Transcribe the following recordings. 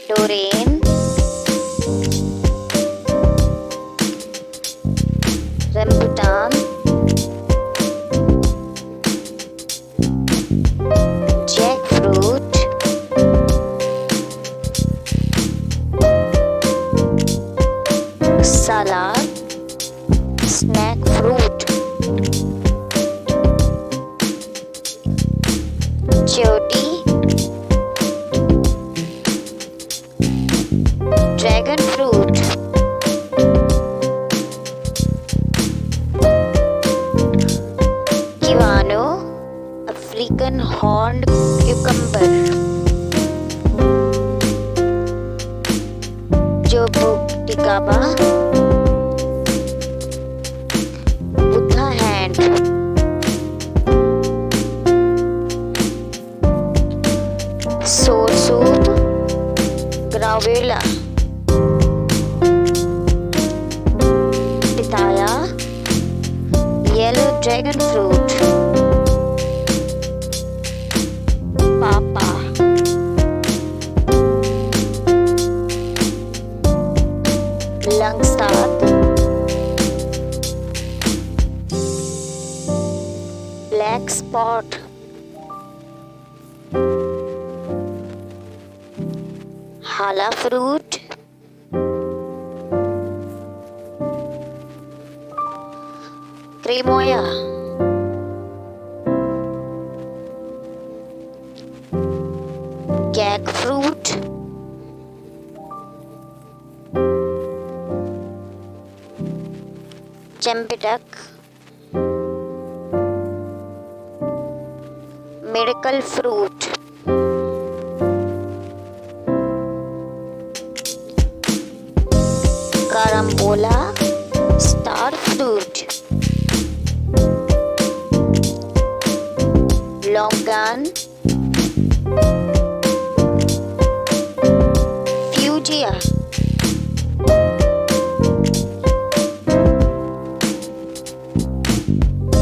Dorian, Rambutan, Jackfruit, Salad, Snack fruit, Cherry, Dragon fruit, Kiwano, African horned cucumber, Jobuticaba, Buddha hand, sour soup, Gravella, Pitaya, yellow dragon fruit, Papa, Langsat, black spot, Hala fruit, Cremoya, Gag fruit, Champidak, Miracle fruit, Carambola, star fruit, Longan, Fugia,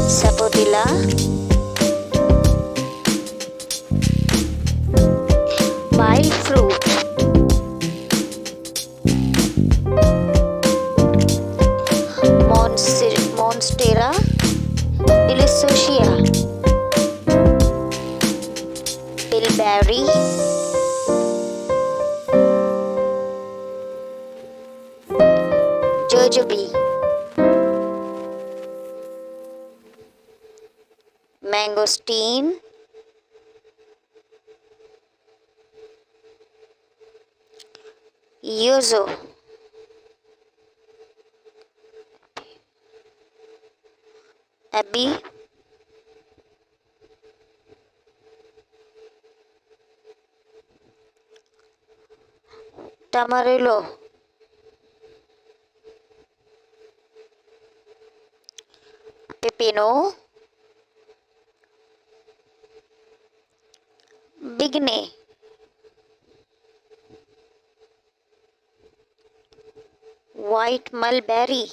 Sapodilla, wild fruit, Monstera deliciosa, bilberry, jujube, mangosteen, yuzu, Abby, Tamarillo, Pepino, Bigne, white mulberry,